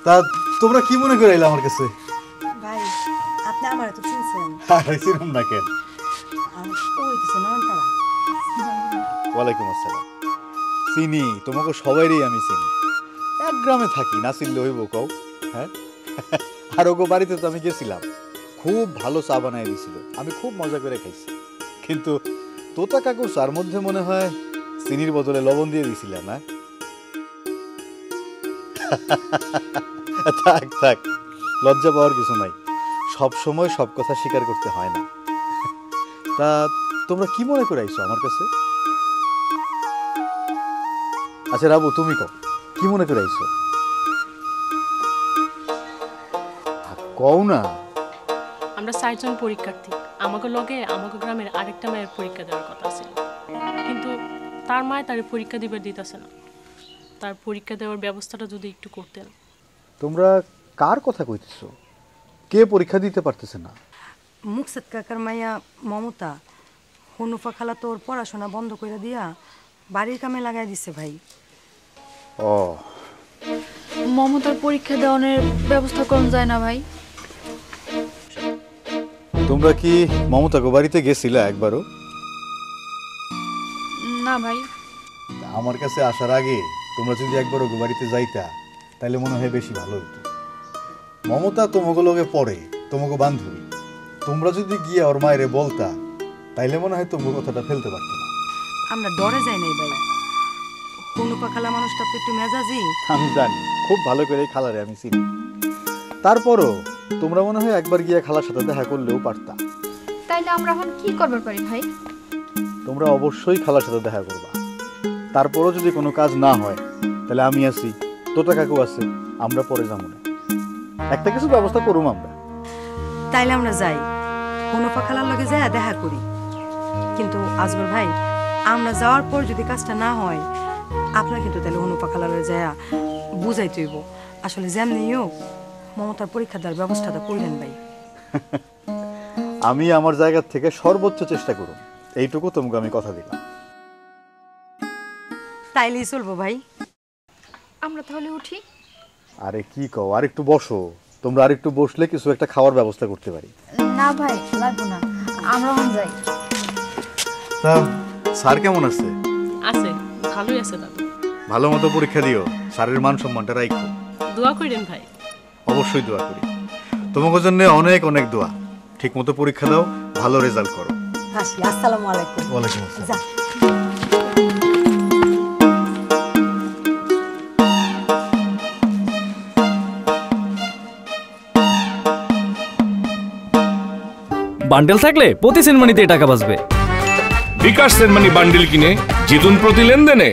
তা তোমরা কি মনে করে এলে আমার কাছে? ভাই আপনি আমার তো চিনছেন? আরে চিনুম না কেন? ওই তো নয়নতারা। ওয়ালাইকুম আসসালাম। চিনি, তোমাকে সবাইরই আমি চিনি। এক গ্রামে থাকি, না চিনলে হইব কও? হ্যাঁ, আর ওগো বাড়িতে তো আমি গেছিলাম, খুব ভালো চা বানাই দিছিল, আমি খুব মজা করে খাইছি। কিন্তু তোতা কাকুর চার মধ্যে মনে হয় চিনির বদলে লবণ দিয়ে দিছিলাম না? থাক থাক, লজ্জা পাওয়ার কিছু নাই, সব সময় সব কথা স্বীকার করতে হয় না। তা তোমরা কি মনে করে আইছো আমার কাছে? আচ্ছা রাবু, তুমি কও, কি মনে করে আইছো? কও না। আমরা 4 জন পরীক্ষার্থী, আমাকে লগে আমাকে গ্রামের আরেকটা মায়ের পরীক্ষা দেওয়ার কথা ছিল, কিন্তু তার মায় তার পরীক্ষা দিবার দিতেছে না। তার পরীক্ষা দেওয়ার ব্যবস্থাটা যদি একটু করতেন। তোমরা কার কথা কইতেছো? কে পরীক্ষা দিতে পারতেছে না? মুকসেদ কাকার মাইয়া মমতা, হনুফা খালা তোর পড়াশোনা বন্ধ করে দিয়া বাড়ির কামে লাগাই দিছে ভাই। ও, মমতার পরীক্ষা দেওয়ানোর ব্যবস্থা করুন যায় না ভাই? তোমরা কি মমতাকে বাড়িতে গেছিলা একবারও? না ভাই। আমার কাছে আসার আগে তোমরা যদি একবার ওগো বাড়িতে যাইতা তাহলে মনে হয় বেশি ভালো হতো। মমতা তোমাকে লগে পড়ে, তোমাকে বান্ধবী, তোমরা যদি গিয়ে ওর মায়েরে বলতা তাইলে মনে হয় তোমার কথাটা ফেলতে পারতো না। আমরা ডরে যাই নাই ভাই, হনুফা খালা মানুষটা তো একটু মেজাজি। আমি জানি, খুব ভালো করে খালারে আমি চিনি। তারপরও তোমরা মনে হয় একবার গিয়ে খালার সাথে দেখা করলেও পারতা। তাইলে আমরা এখন কি করবার পারি ভাই? তোমরা অবশ্যই খালার সাথে দেখা করবা। তারপরও যদি কোনো কাজ না হয় তাহলে আমি আছি, তোতা কাকু আছে, আমরা পরে যাবো না, একটা কিছু ব্যবস্থা করুম আমরা। তাইলে আমরা যাই, হনুফা খালার লগে যাই দেখা করি। কিন্তু আজগর ভাই, আমরা যাওয়ার পর যদি কাজটা না হয়, আপনার কিন্তু তাহলে হনুফা খালার লগে যায় বুঝাইতে হইব আসলে যেমনি হোক মমতার পরীক্ষা দেওয়ার ব্যবস্থাটা করলেন ভাই। আমি আমার জায়গা থেকে সর্বোচ্চ চেষ্টা করুম, এইটুকু তোমাকে আমি কথা দিলাম। তাইলেই চলবো ভাই। আমরা তাহলে উঠি। আরে কি কও, আর একটু বসো, তোমরা আর একটু বসলে কিছু একটা খাওয়ার ব্যবস্থা করতে পারি। না ভাই, লাগবো না, আমরা এখন যাই। তা স্যার কেমন আছে? আছে, ভালোই আছে দাদু। ভালো মতো পরীক্ষা দিও, স্যারের মান সম্মানটা রাখো। দোয়া করেন ভাই। অবশ্যই দোয়া করি, তোমাদের জন্য অনেক অনেক দোয়া। ঠিক মতো পরীক্ষা দাও, ভালো রেজাল্ট করো। আসসালামু আলাইকুম। ওয়ালাইকুম আসসালাম। বান্ডেল থাকলে প্রতি সেনমানিতে টাকা বাঁচবে। বিকাশ সেনমানি বান্ডিল কিনে জিতুন প্রতি লেনদেনে।